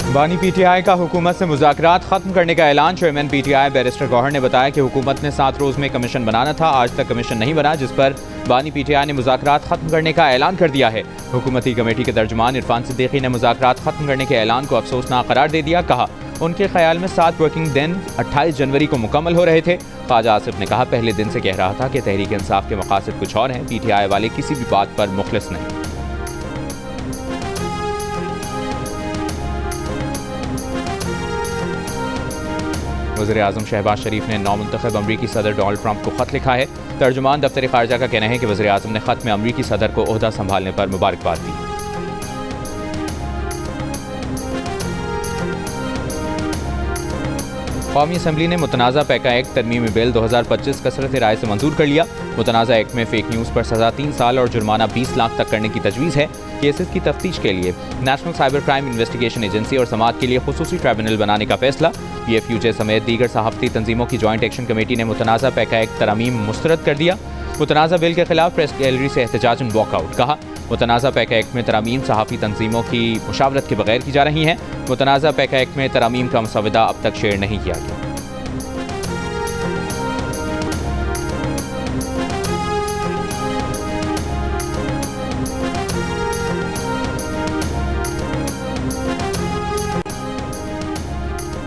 बानी पीटीआई का हुकूमत से मुज़ाकरात खत्म करने का ऐलान। चेयरमैन पीटीआई बैरिस्टर गौहर ने बताया कि हुकूमत ने 7 रोज़ में कमीशन बनाना था, आज तक कमीशन नहीं बना, जिस पर बानी पीटीआई ने मुज़ाकरात खत्म करने का ऐलान कर दिया है। हुकूमती कमेटी के तर्जुमान इरफान सिद्दीकी ने मुज़ाकरात खत्म करने के ऐलान को अफसोसनाक करार दे दिया। कहा उनके ख्याल में 7 वर्किंग दिन 28 जनवरी को मुकम्मल हो रहे थे। ख्वाजा आसिफ ने कहा पहले दिन से कह रहा था कि तहरीक इंसाफ के मकासद कुछ और हैं, पीटीआई वाले किसी भी बात पर मुखलिस नहीं। वज़ीर-ए-आज़म शहबाज शरीफ ने नौमुंतखब अमरीकी सदर डोनाल्ड ट्रंप को खत लिखा है। तर्जुमान दफ्तर खारजा का कहना है कि वज़ीर-ए-आज़म ने खत में अमरीकी सदर को ओहदा संभालने पर मुबारकबाद दी। कौमी असम्बली ने मुतनाज़ा पैका एक्ट तरमीमी बिल 2025 कसरत राय से मंजूर कर लिया। मुतनाज़ा एक्ट में फेक न्यूज़ पर सज़ा 3 साल और जुर्माना 20 लाख तक करने की तजवीज़ है। केसेस की तफ्तीश के लिए national cyber crime investigation agency और समात के लिए खुसूसी ट्राइब्यूनल बनाने का फैसला। PFUJ समेत दीगर सहाफ़ती तंजीमों की जॉइंट एक्शन कमेटी ने मुतनाज़ा पैका एक्ट तरमीम मुस्तरद कर दिया। मुतनाज़ा बिल के खिलाफ प्रेस गैलरी से एहतजाजन वॉकआउट। कहा मुतनाज़ा पैका एक्ट में तरामीम सहाफ़ी तंजीमों की मुशावरत के बगैर की जा रही हैं। मुतनाज़ा पैका एक्ट में तरामीम का मसवदा अब तक शेयर नहीं किया गया।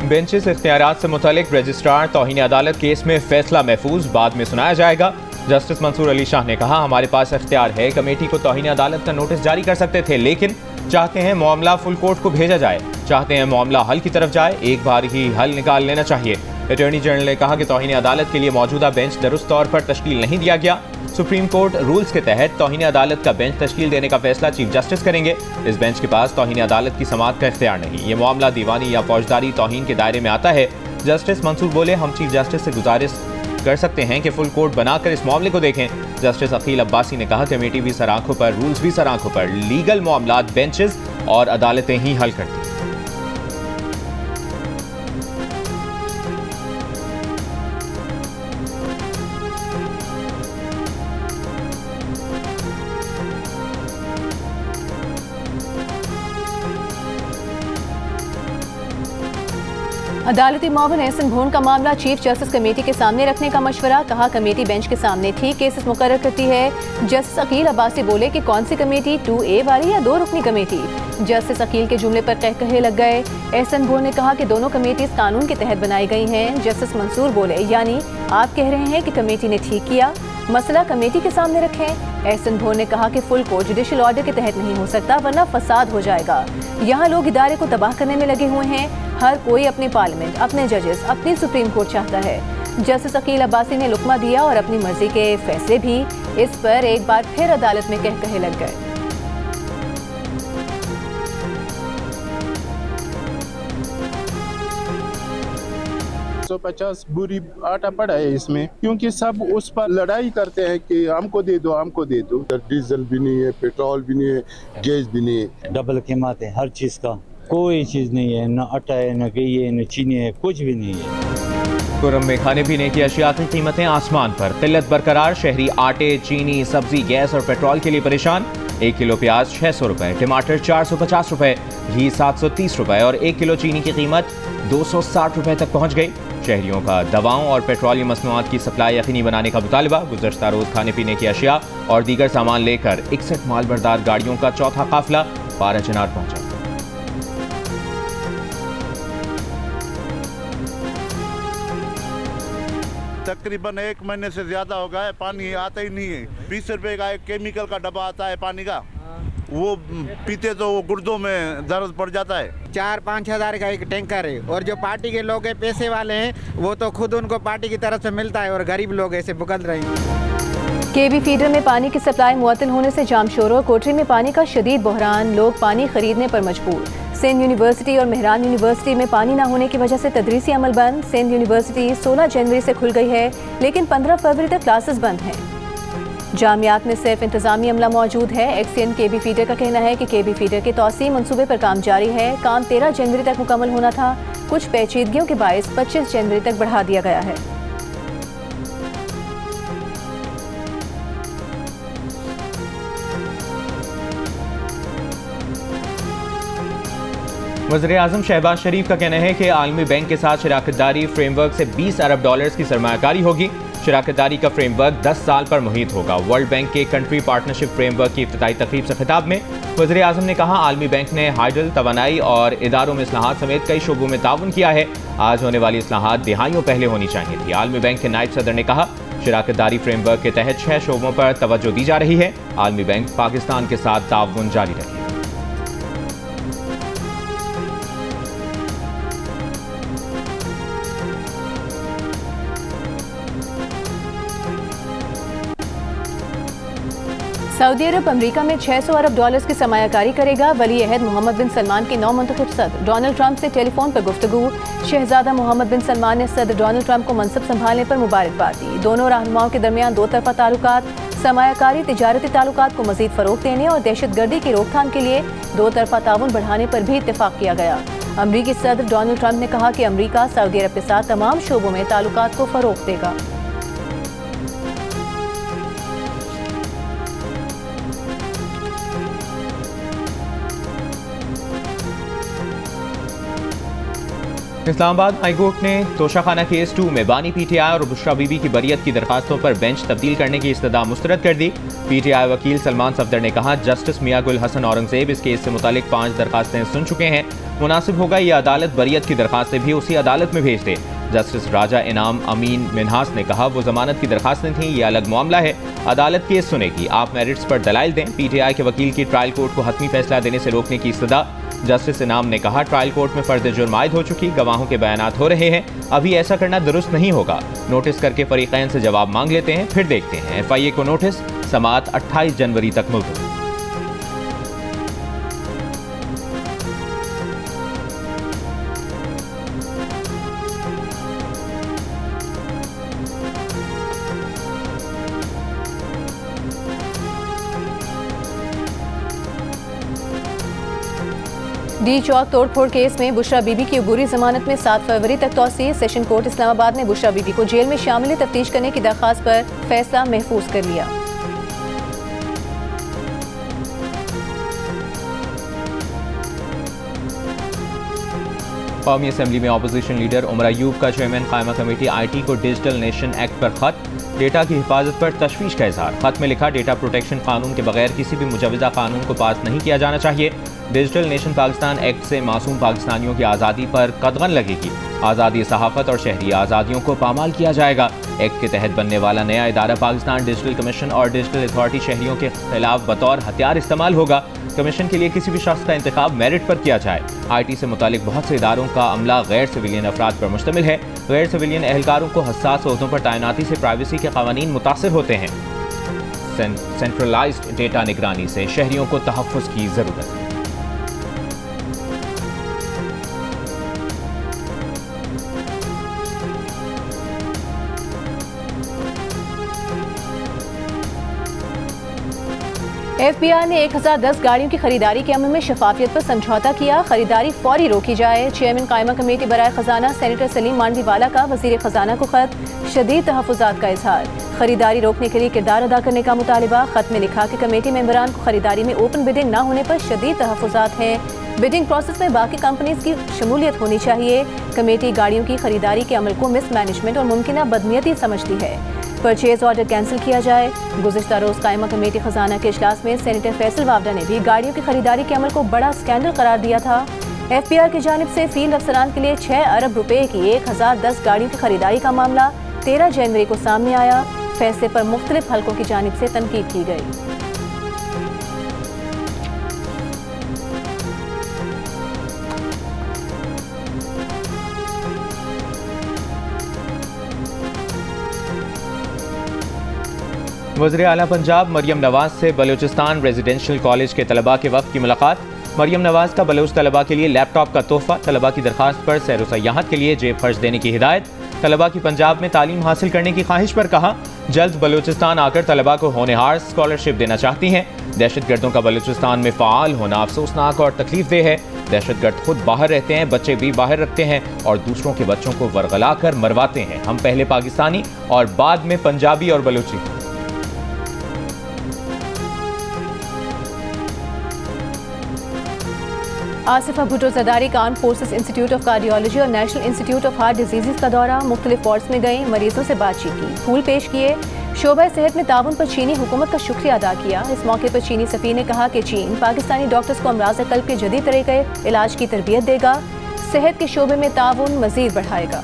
बेंचेस इख्तियारात से मुतालिक रजिस्ट्रार तौहीन अदालत केस में फैसला महफूज बाद में सुनाया जाएगा। जस्टिस मंसूर अली शाह ने कहा हमारे पास इख्तियार है, कमेटी को तौहीन अदालत का नोटिस जारी कर सकते थे, लेकिन चाहते हैं मामला फुल कोर्ट को भेजा जाए, चाहते हैं मामला हल की तरफ जाए, एक बार ही हल निकाल लेना चाहिए। अटॉर्नी जनरल ने कहा कि तौहीन अदालत के लिए मौजूदा बेंच दुरुस्त तौर पर तश्कील नहीं दिया गया। सुप्रीम कोर्ट रूल्स के तहत तौहीन अदालत का बेंच तश्कील देने का फैसला चीफ जस्टिस करेंगे। इस बेंच के पास तौहीन अदालत की समाअत का इख्तियार नहीं। ये मामला दीवानी या फौजदारी तौहीन के दायरे में आता है। जस्टिस मंसूर बोले हम चीफ जस्टिस से गुजारिश कर सकते हैं कि फुल कोर्ट बनाकर इस मामले को देखें। जस्टिस अकील अब्बासी ने कहा कमेटी भी सर आंखों पर, रूल्स भी सर आंखों पर, लीगल मामलात बेंचेस और अदालतें ही हल करती। 'अदालती मावन एहसन भोन का मामला चीफ जस्टिस कमेटी के सामने रखने का मशवरा। कहा कमेटी बेंच के सामने ठीक केसेस मुकर्रर करती है। जस्टिस अकील अब्बासी बोले कि कौन सी कमेटी, 2A वाली या 2 रुकनी कमेटी। जस्टिस अकील के जुमले पर कहकहे लग गए। एहसन भोन ने कहा कि दोनों कमेटी इस कानून के तहत बनाई गई हैं। जस्टिस मंसूर बोले यानी आप कह रहे हैं कि कमेटी ने ठीक किया, मसला कमेटी के सामने रखें। एहसन भोन ने कहा कि फुल कोर्ट जुडिशल ऑर्डर के तहत नहीं हो सकता, वरना फसाद हो जाएगा। यहाँ लोग इदारे को तबाह करने में लगे हुए हैं। हर कोई अपने पार्लियामेंट, अपने जजेस, अपनी सुप्रीम कोर्ट चाहता है। जस्टिस अकील अब्बासी ने लुकमा दिया और अपनी मर्जी के फैसले भी। इस पर एक बार फिर अदालत में कहकहे लग गए। तो 50 बुरी आटा पड़ा है इसमें, क्योंकि सब उस पर लड़ाई करते हैं कि हमको दे दो, हमको दे दो। डीजल भी नहीं है, पेट्रोल भी नहीं है, गैस भी नहीं है, डबल कीमत है हर चीज का। कोई चीज नहीं है, न आटा है, न घी है, न चीनी है, कुछ भी नहीं है। खुर्रम में खाने पीने की अशिया की कीमतें आसमान पर, किल्लत बरकरार। शहरी आटे, चीनी, सब्जी, गैस और पेट्रोल के लिए परेशान। 1 किलो प्याज 600 रुपए, टमाटर 450 रुपए, घी 730 रुपए और 1 किलो चीनी की कीमत 260 रुपए तक पहुंच गई। शहरियों का दवाओं और पेट्रोलियम मसनूआत की सप्लाई यकीनी बनाने का मुतालबा। गुज़श्ता रोज खाने पीने की अशिया और दीगर सामान लेकर 61 मालबरदार गाड़ियों का चौथा काफिला पाराचनार पहुंचा। तकरीबन 1 महीने से ज्यादा हो गया है, पानी आता ही नहीं है। 20 रुपए का एक केमिकल का डब्बा आता है पानी का, वो पीते तो वो गुर्दों में दर्द पड़ जाता है। 4-5 हज़ार का एक टैंकर है, और जो पार्टी के लोग हैं, पैसे वाले हैं, वो तो खुद उनको पार्टी की तरफ से मिलता है, और गरीब लोग ऐसे भुगत रहे हैं। केबी फीडर में पानी की सप्लाई मुअत्तल होने से जाम शोर। कोटरी में पानी का शदीद बहरान, लोग पानी खरीदने पर मजबूर। सिंध यूनिवर्सिटी और मेहरान यूनिवर्सिटी में पानी न होने की वजह से तदरीसी अमल बंद। सिंध यूनिवर्सिटी 16 जनवरी से खुल गई है, लेकिन 15 फरवरी तक क्लासेस बंद हैं। जामियात में सिर्फ इंतजामी अमला मौजूद है। एक्सियन केबी फीडर का कहना है कि केबी फीडर के तौसी मंसूबे पर काम जारी है। काम 13 जनवरी तक मुकम्मल होना था, कुछ पेचीदगियों के बायस 25 जनवरी तक बढ़ा दिया गया है। वज़ीर आज़म शहबाज शरीफ का कहना है कि आलमी बैंक के साथ शराकतदारी फ्रेमवर्क से 20 अरब डॉलर्स की सरमायाकारी होगी। शराकतदारी का फ्रेमवर्क 10 साल पर मुहित होगा। वर्ल्ड बैंक के कंट्री पार्टनरशिप फ्रेमवर्क की इफ्तिताई तकरीब से खिताब में वज़ीर आज़म ने कहा, आलमी बैंक ने हाइडल, तवानाई और इदारों में इस्लाहात समेत कई शोबों में ताउन किया है। आज होने वाली इस्लाहात दिहाइयों पहले होनी चाहिए थी। आलमी बैंक के नायब सदर ने कहा, शराकतदारी फ्रेमवर्क के तहत 6 शोबों पर तवज्जो दी जा रही है। आलमी बैंक पाकिस्तान के साथ ताउन जारी रखेगा। सऊदी अरब अमेरिका में 600 अरब डॉलर्स की सरमायाकारी करेगा। वली अहद मोहम्मद बिन सलमान के नौ मुंतखब सदर डोनाल्ड ट्रंप से टेलीफोन पर गुफ्तगू। शहजादा मोहम्मद बिन सलमान ने सदर डोनाल्ड ट्रंप को मनसब संभालने पर मुबारकबाद दी। दोनों रहनुमाओं के दरमियान दो तरफा ताल्लुकात, सरमायाकारी, तिजारती ताल्लुकात को मजीद फरोग देने और दहशतगर्दी की रोकथाम के लिए दो तरफा ताउन बढ़ाने पर भी इत्तेफाक किया गया। अमरीकी सदर डोनाल्ड ट्रंप ने कहा कि अमरीका सऊदी अरब के साथ तमाम शोबों में ताल्लुकात को फरोग देगा। इस्लामाबाद हाई कोर्ट ने तोशाखाना केस 2 में बानी पीटीआई और बुशरा बीबी की बरियत की दरखास्तों पर बेंच तब्दील करने की इस्तदा मुस्तरद कर दी। पीटीआई वकील सलमान सफदर ने कहा, जस्टिस मियां गुल हसन औरंगजेब इस केस से मुतालिक 5 दरखास्तें सुन चुके हैं। मुनासिब होगा ये अदालत बरियत की दरखास्तें भी उसी अदालत में भेज दे। जस्टिस राजा इनाम अमीन मिनहास ने कहा, वो जमानत की दरखास्तें थीं, ये अलग मामला है, अदालत केस सुनेगी, आप मेरिट्स पर दलाइल दें। पीटीआई के वकील की ट्रायल कोर्ट को हतमी फैसला देने से रोकने की इस्तदा। जस्टिस इनाम ने कहा, ट्रायल कोर्ट में फर्द जुर्म आयद हो चुकी, गवाहों के बयानात हो रहे हैं, अभी ऐसा करना दुरुस्त नहीं होगा। नोटिस करके फरीकैन से जवाब मांग लेते हैं, फिर देखते हैं। FIA को नोटिस, समाअत 28 जनवरी तक मुलतवी। डी चौक तोड़फोड़ केस में बुशरा बीबी की अबूरी जमानत में 7 फरवरी तक तौसीह। सेशन कोर्ट इस्लामाबाद ने बुशरा बीबी को जेल में शामिल तफ्तीश करने की दरख्वास्त पर फैसला महफूज कर लिया। कौमी असम्बली में अपोजिशन लीडर उमर अयूब का चेयरमैन कायमा कमेटी IT को डिजिटल नेशन एक्ट पर खत। डेटा की हिफाजत पर तशवीश का इजहार। खत में लिखा, डेटा प्रोटेक्शन कानून के बगैर किसी भी मुजवजा कानून को पास नहीं किया जाना चाहिए। डिजिटल नेशन पाकिस्तान एक्ट से मासूम पाकिस्तानियों की आज़ादी पर कदगन लगेगी। आज़ादी सहाफ़त और शहरी आज़ादियों को पामाल किया जाएगा। एक्ट के तहत बनने वाला नया इदारा पाकिस्तान डिजिटल कमीशन और डिजिटल अथॉरिटी शहरियों के खिलाफ बतौर हथियार इस्तेमाल होगा। कमीशन के लिए किसी भी शख्स का इंतखाब मेरिट पर किया जाए। IT से मुतालिक बहुत से इदारों का अमला गैर सिविलियन अफराद पर मुश्तमिल है। गैर सिविलियन एहलकारों को हसास ओहदों पर तैनाती से प्राइवेसी के कानून मुतासिर होते हैं। सेंट्रलाइज्ड डेटा निगरानी से शहरियों को तहफ़्फ़ुज़ की ज़रूरत है। FBI ने 1010 गाड़ियों की खरीदारी के अमल में शफाफियत पर समझौता किया। खरीदारी फौरी रोकी जाए। चेयरमैन कायमा कमेटी बराए खजाना सेनेटर सलीम मांडवीवाला का वजीर खजाना को खत। शदीद तहफ़्फ़ुज़ात का इजहार। खरीदारी रोकने के लिए किरदार अदा करने का मुतालिबा। खत में लिखा कि कमेटी मेंबरान को खरीदारी में ओपन बिडिंग न होने पर शदीद तहफ़्फ़ुज़ात हैं। बिडिंग प्रोसेस में बाकी कंपनीज की शमूलियत होनी चाहिए। कमेटी गाड़ियों की खरीदारी के अमल को मिसमैनेजमेंट और मुमकिन बदनीयती समझती है। परचेज ऑर्डर कैंसिल किया जाए। गुज़िश्ता रोज़ कायमा कमेटी खजाना के इजलास में सेनेटर फैसल वावडा ने भी गाड़ियों की खरीदारी के अमल को बड़ा स्कैंडल करार दिया था। FBI की जानिब से फील्ड अफसरान के लिए 6 अरब रुपए की 1010 गाड़ियों की खरीदारी का मामला 13 जनवरी को सामने आया। फैसले पर मुख्तलिफ हलकों की जानिब से तनकीद की गई। वज़ीर आला पंजाब मरियम नवाज से बलूचिस्तान रेजिडेंशियल कॉलेज के तलबा के वक्त की मुलाकात। मरियम नवाज का बलूच तलबा के लिए लैपटॉप का तोहफा। तलबा की दरखास्त पर सैर सयाहत के लिए जेब खर्च देने की हिदायत। तलबा की पंजाब में तालीम हासिल करने की ख्वाहिश पर कहा, जल्द बलूचिस्तान आकर तलबा को होनहार स्कॉलरशिप देना चाहती हैं। दहशतगर्दों का बलूचिस्तान में फ़ाल होना अफसोसनाक और तकलीफ देह है। दहशतगर्द खुद बाहर रहते हैं, बच्चे भी बाहर रखते हैं और दूसरों के बच्चों को वरगला कर मरवाते हैं। हम पहले पाकिस्तानी और बाद में पंजाबी और बलूची। आसिफा भुट्टो ज़रदारी का Arm Forces Institute of Cardiology और National Institute of Heart Disease का दौरा, मुख्तलिफ वार्ड्स में गई, मरीजों से बातचीत की, फूल पेश किए, शोबा सेहत में ताउन पर चीनी हुकूमत का शुक्रिया अदा किया। इस मौके पर चीनी सफ़ीर ने कहा कि चीन पाकिस्तानी डॉक्टर्स को अमराज़ क़ल्ब के जदीद तरीक़े इलाज की तरबियत देगा, सेहत के शोबे में ताउन मज़ीद बढ़ाएगा।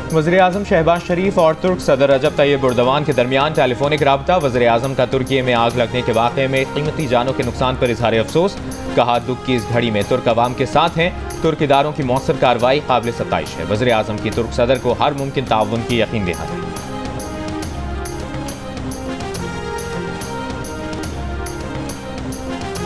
वज़ीर-ए-आज़म शहबाज शरीफ और तुर्क सदर रजब तैयब एर्दोगान के दरमियान टेलीफोनिक राबता, वज़ीर-ए-आज़म का तुर्की में आग लगने के वाक़े में कीमती जानों के नुकसान पर इज़हार अफसोस, कहा दुख की इस घड़ी में तुर्क अवाम के साथ हैं, तुर्क इदारों की मौसर कार्रवाई काबिल सताइश है। वज़ीर-ए-आज़म की तुर्क सदर को हर मुमकिन ताउन की यकीन दहानी।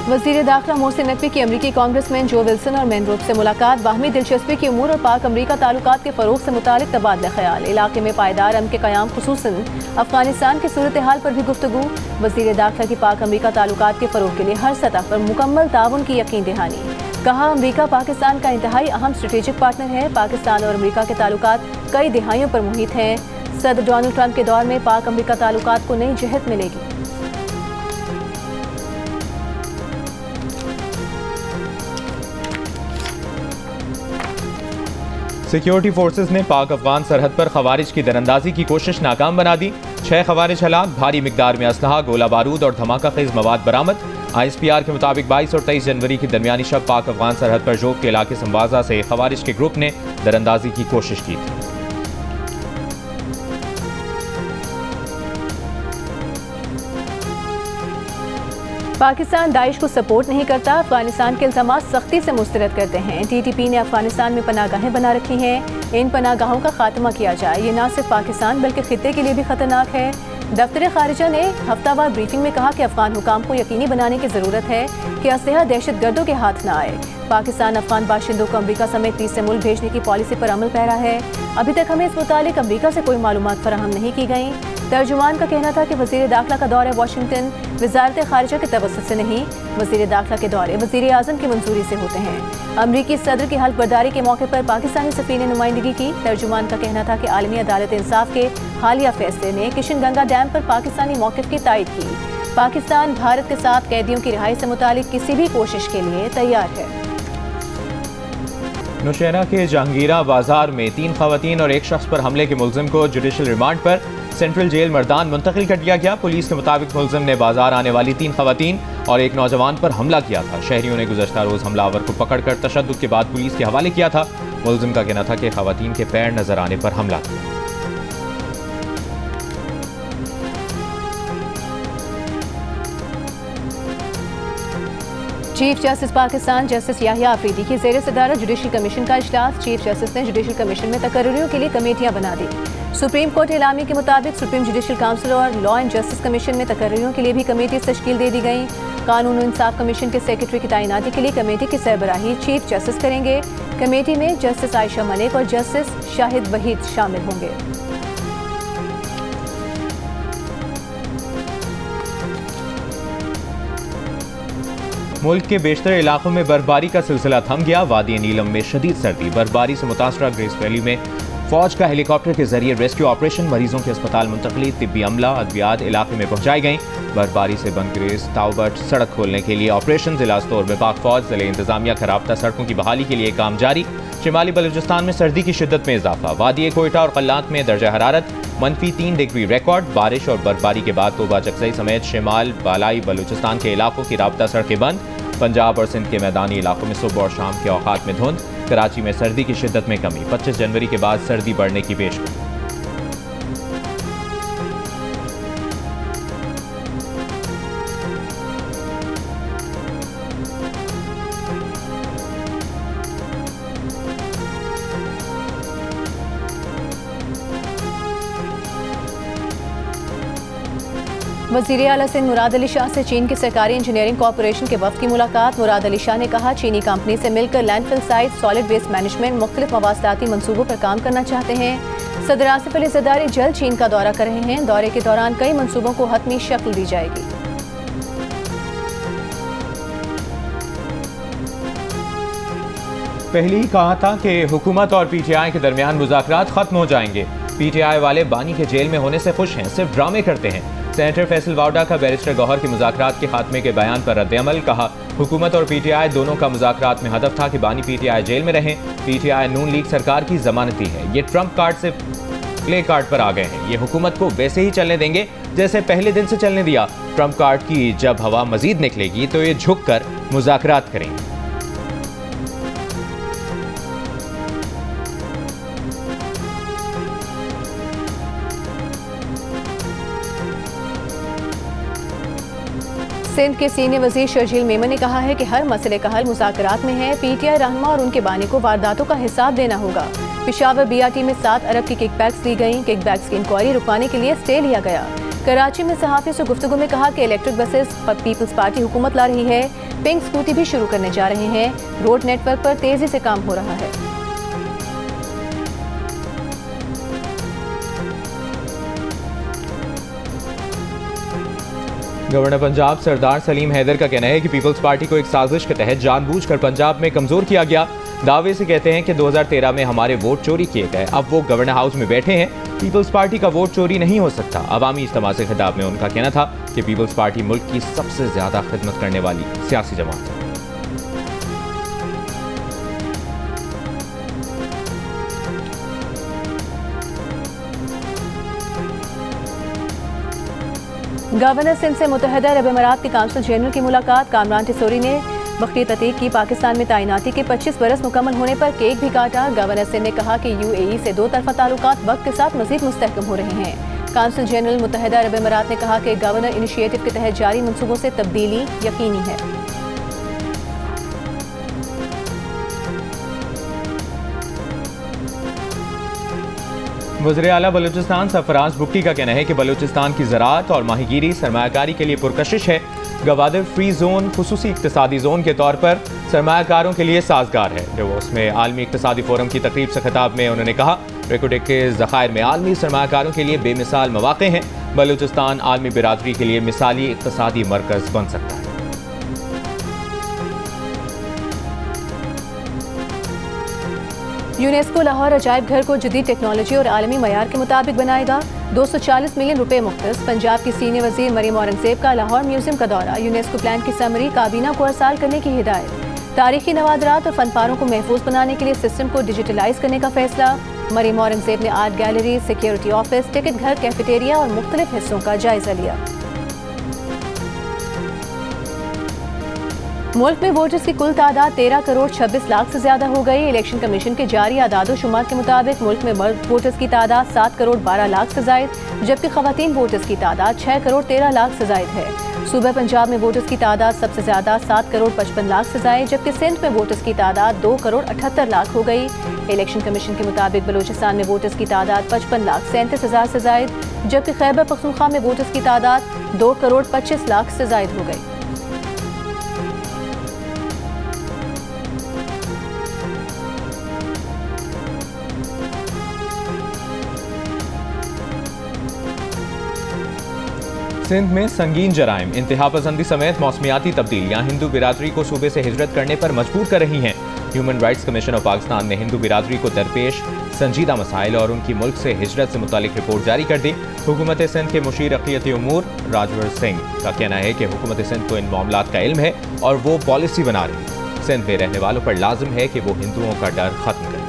वज़ीर दाखिला मोहसिन नकवी की अमरीकी कांग्रेसमैन जो विल्सन और मैनरोप से मुलाकात, बाहमी दिलचस्पी की उमूर और पाक अमरीका ताल्लुकात के फ़रोग़ से मुतालिक तबादला ख्याल, इलाके में पायदार अमन के क़याम खुसूसन अफगानिस्तान की सूरत हाल पर भी गुफ्तगू। वज़ीर दाखिला की पाक अमरीका ताल्लुकात के फ़रोग़ के लिए हर सतह पर मुकम्मल ताउन की यकीन दहानी, कहा अमरीका पाकिस्तान का इंतहाई अहम स्ट्रेटेजिक पार्टनर है, पाकिस्तान और अमरीका के ताल्लुकात कई दिहाइयों पर मुहित हैं, सदर डोनाल्ड ट्रंप के दौर में पाक अमरीका ताल्लुकात को नई जहत मिलेगी। सिक्योरिटी फोर्सेस ने पाक अफगान सरहद पर खवारिज की दरअंदाजी की कोशिश नाकाम बना दी, 6 खवारिज हलाक, भारी मिकदार में असलहा, गोला बारूद और धमाका खेज मवाद बरामद। ISPR के मुताबिक 22 और 23 जनवरी की दरमियानी शब पाक अफगान सरहद पर जोब के इलाके संवाजा से खवारिज के ग्रुप ने दरअंदाजी की कोशिश की थी। पाकिस्तान दाइश को सपोर्ट नहीं करता, अफगानिस्तान के इल्ज़ामात सख्ती से मुस्तरद करते हैं। TTP ने अफगानिस्तान में पनागाहें बना रखी हैं, इन पनागाहों का खात्मा किया जाए, ये न सिर्फ पाकिस्तान बल्कि खित्ते के लिए भी खतरनाक है। दफ्तर खारिजा ने हफ्तावार ब्रीफिंग में कहा कि अफगान हुकाम को यकीनी बनाने की ज़रूरत है कि असलहा दहशतगर्दों के हाथ न आए। पाकिस्तान अफगान बाशिंदों को अमरीका समेत तीसरे मुल्क भेजने की पॉलिसी पर अमल पैरा है। अभी तक हमें इस मुतालिक अमरीका से कोई मालूमात फराहम नहीं की गई। तर्जुमान का कहना था कि वज़ीर दाखिला का दौरा वाशिंगटन वज़ारत खारिजा के तवस्सुत से नहीं, वज़ीर दाखिला के दौरे वज़ीर आज़म की मंजूरी से होते हैं। अमरीकी सदर की हल्फ बर्दारी के मौके पर पाकिस्तानी सफ़ीर ने नुमाइंदगी की। तर्जुमान का कहना था कि आलमी अदालत इंसाफ के हालिया फैसले ने किशन गंगा डैम पर पाकिस्तानी मौक़िफ़ की तायद की। पाकिस्तान भारत के साथ कैदियों की रिहाई से मुतालिक किसी भी कोशिश के लिए तैयार है। नौशहरा के जहांगीरा बाजार में 3 खवातीन और 1 शख्स पर हमले के मुलजिम को जुडिशल रिमांड पर सेंट्रल जेल मर्दान मुंतकिल कर दिया गया। पुलिस के मुताबिक मुलजिम ने बाजार आने वाली 3 खवातीन और 1 नौजवान पर हमला किया था। शहरियों ने गुज़श्ता रोज़ हमलावर को पकड़कर तशद्दुद के बाद पुलिस के हवाले किया था। मुलजिम का कहना था कि खवातीन के पैर नजर आने पर हमला किया। Chief justice Pakistan justice Yahya Afridi की ज़ेर सदारत जुडिशल कमीशन का इजलास, चीफ जस्टिस ने जुडिशल कमीशन में तकर्रियों के लिए कमेटियां बना दी। सुप्रीम कोर्ट इलामी के मुताबिक सुप्रीम जुडिशल काउंसिल और लॉ एंड जस्टिस कमीशन में तकर्रियों के लिए भी कमेटी तश्कील दे दी गई। कानून और इंसाफ कमीशन के सेक्रेटरी की तैनाती के लिए कमेटी की सरबराही चीफ जस्टिस करेंगे। कमेटी में जस्टिस आयशा मलिक और जस्टिस शाहिद वहीद शामिल होंगे। मुल्क के बेशतर इलाकों में बर्फबारी का सिलसिला थम गया। वादी नीलम में शदीद सर्दी, बर्फबारी से मुतासरा ग्रेस वैली में फौज का हेलीकॉप्टर के जरिए रेस्क्यू ऑपरेशन, मरीजों के अस्पताल मुंतकली, तिब्बी अमला अद्वियात इलाके में पहुंचाई गई। बर्फबारी से बंग्रेस ताउबट सड़क खोलने के लिए ऑपरेशन, जिला स्टोर में पाक फौज जिले इंतजामिया का राब्ता, सड़कों की बहाली के लिए काम जारी। शिमाली बलूचिस्तान में सर्दी की शिद्दत में इजाफा, वादी कोयटा और कल्लात में दर्जा हरारत -3 डिग्री रिकॉर्ड। बारिश और बर्फबारी के बाद तोबा चकसई समेत शिमाल बालाई बलूचिस्तान के इलाकों की राब्ता सड़कें बंद। पंजाब और सिंध के मैदानी इलाकों में सुबह और शाम के औकात में धुंध। कराची में सर्दी की शिद्दत में कमी, 25 जनवरी के बाद सर्दी बढ़ने की पेशगोई। वज़ीर आला सिंध मुराद अली शाह से चीन की सरकारी इंजीनियरिंग कॉर्पोरेशन के वफ़द की मुलाकात। मुराद अली शाह ने कहा चीनी कंपनी से मिलकर landfill site, solid waste management, मुख्तलिफ मवासलाती मनसूबों पर काम करना चाहते हैं। सदर आसिफ अली ज़रदारी जल्द चीन का दौरा कर रहे हैं। दौरे के दौरान कई मनसूबों को हतमी शक्ल दी जाएगी। पहले ही कहा था कि हुकूमत और PTI के दरमियान मुज़ाकरात खत्म हो जाएंगे। पीटीआई वाले बानी के जेल में होने से खुश हैं, सिर्फ ड्रामे करते हैं। सेनेटर फैसल वावडा का बैरिस्टर गौहर के मुज़ाकरात के खात्मे के बयान पर रद्द-ए-अमल। कहा, हुकूमत और पीटीआई दोनों का मुज़ाकरात में हदफ था कि बानी पीटीआई जेल में रहें। पीटीआई नून लीग सरकार की जमानती है, ये ट्रंप कार्ड से प्ले कार्ड पर आ गए हैं। ये हुकूमत को वैसे ही चलने देंगे जैसे पहले दिन से चलने दिया। ट्रंप कार्ड की जब हवा मजीद निकलेगी तो ये झुक कर मुज़ाकरात करेंगे। सिंध के सीनियर वजीर शर्जील मेमन ने कहा है कि हर मसले का हल मुज़ाकरात में है। पीटीआई रहनुमा और उनके बानी को वारदातों का हिसाब देना होगा। पेशावर बीआरटी में 7 अरब की किकबैक्स दी गई। किकबैक्स की इंक्वायरी रुकवाने के लिए स्टे लिया गया। कराची में सहाफ़ियों से गुफ्तगू में कहा कि इलेक्ट्रिक बसेस पर पीपल्स पार्टी हुकूमत ला रही है। पिंक स्कूटी भी शुरू करने जा रहे हैं। रोड नेटवर्क पर तेजी से काम हो रहा है। गवर्नर पंजाब सरदार सलीम हैदर का कहना है कि पीपल्स पार्टी को एक साजिश के तहत जानबूझकर पंजाब में कमजोर किया गया। दावे से कहते हैं कि 2013 में हमारे वोट चोरी किए गए, अब वो गवर्नर हाउस में बैठे हैं। पीपल्स पार्टी का वोट चोरी नहीं हो सकता। अवामी इज्तिमा से खिताब में उनका कहना था कि पीपल्स पार्टी मुल्क की सबसे ज्यादा खिदमत करने वाली सियासी जमात है। गवर्नर सिंध से मुत्तहदा अरब अमीरात के काउंसिल जनरल की मुलाकात। कामरान टिसोरी ने बख्तियार अतीक की पाकिस्तान में तैनाती के 25 बरस मुकम्मल होने पर केक भी काटा। गवर्नर सिंध ने कहा कि यूएई से 2 तरफा ताल्लुकात वक्त के साथ मजीद मुस्तहकम हो रहे हैं। काउंसिल जनरल मुत्तहदा अरब अमीरात ने कहा कि गवर्नर इनिशिएटिव के तहत जारी मनसूबों से तब्दीली यकीनी है। वज़ीर आला बलूचिस्तान सरफराज भुट्टी का कहना है कि बलूचिस्तान की ज़राअत और माहीगीरी सरमायाकारी के लिए पुरकशिश है। गवादर फ्री जोन खुसूसी इक्तिसादी जोन के तौर पर सरमायाकारों के लिए साजगार है। डेवोस में आलमी इक्तिसादी फोरम की तकरीब से खिताब में उन्होंने कहा, रेकोडेक के ज़खायर में आलमी सरमायाकारों के लिए बेमिसाल मौक़े हैं। बलूचिस्तान आलमी बिरादरी के लिए मिसाली इक्तिसादी मरकज़ बन सकता है। यूनेस्को लाहौर अजायब घर को जदीद टेक्नोलॉजी और आलमी मयार के मुताबिक बनाएगा। 240 मिलियन रुपए मुख्तस। पंजाब की सीनियर वजीर मरियम औरंगजेब का लाहौर म्यूजियम का दौरा। यूनेस्को प्लान की समरी काबीना को अरसाल करने की हिदायत। तारीखी नवादरात और फनपारों को महफूज बनाने के लिए सिस्टम को डिजिटलाइज करने का फैसला। मरियम औरंगजेब ने art gallery, security office, ticket घर, कैफेटेरिया और मुख्तलिफ हिस्सों का जायजा लिया। मुल्क में वोटर्स की कुल तादाद 13 करोड़ 26 लाख से ज्यादा हो गई। इलेक्शन कमीशन के जारी आदादो शुमार के मुताबिक मुल्क में मर्द वोटर्स की तादाद 7 करोड़ 12 लाख से जायद, जबकि खवातीन वोटर्स की तादाद 6 करोड़ 13 लाख से जायद है। सूबा पंजाब में वोटर्स की तादाद सबसे ज्यादा 7 करोड़ 55 लाख से जायद, जबकि सिंध में वोटर्स की तादाद 2 करोड़ 78 लाख हो गई। इलेक्शन कमीशन के मुताबिक बलूचिस्तान में वोटर्स की तादाद 55 लाख 37 हजार से जायद, जबकि खैबर पख्तूनख्वा में वोटर्स की तादाद 2 करोड़ 25 लाख से जायद हो गई। सिंध में संगीन जराइम, इंतहा पसंदी समेत मौसमियाती तब्दीलियां हिंदू बिरादरी को सूबे से हिजरत करने पर मजबूर कर रही हैं। Human rights commission of Pakistan ने हिंदू बिरादरी को दरपेश संजीदा मसाइल और उनकी मुल्क से हिजरत से मुतालिक रिपोर्ट जारी कर दी। हुकूमत सिंध के मुशीर अक़लियती उमूर राजवर सिंह का कहना है कि हुकूमत सिंध को इन मामलात का इल्म है और वो पॉलिसी बना रही है। सिंध में रहने वालों पर लाजिम है कि वो हिंदुओं का डर खत्म करें।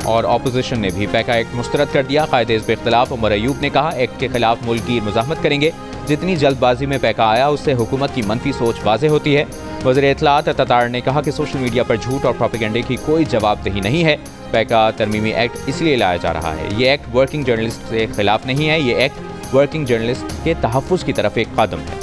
और अपोजिशन ने भी पैका एक्ट मुस्तरद कर दिया। कायदे हिज़्ब इख्तिलाफ उमर अयूब ने कहा, एक्ट के खिलाफ मुल्कगीर मुज़ाहमत करेंगे। जितनी जल्दबाजी में पैका आया उससे हुकूमत की मनफी सोच वाज़े होती है। वज़ीर इत्तलात ततार ने कहा कि सोशल मीडिया पर झूठ और प्रोपेगेंडे की कोई जवाबदेही नहीं है। पैका तरमीमी एक्ट इसलिए लाया जा रहा है। ये एक्ट वर्किंग जर्नलिस्ट के खिलाफ नहीं है, ये एक्ट वर्किंग जर्नलिस्ट के तहफ़्फ़ुज़ की तरफ एक कदम है।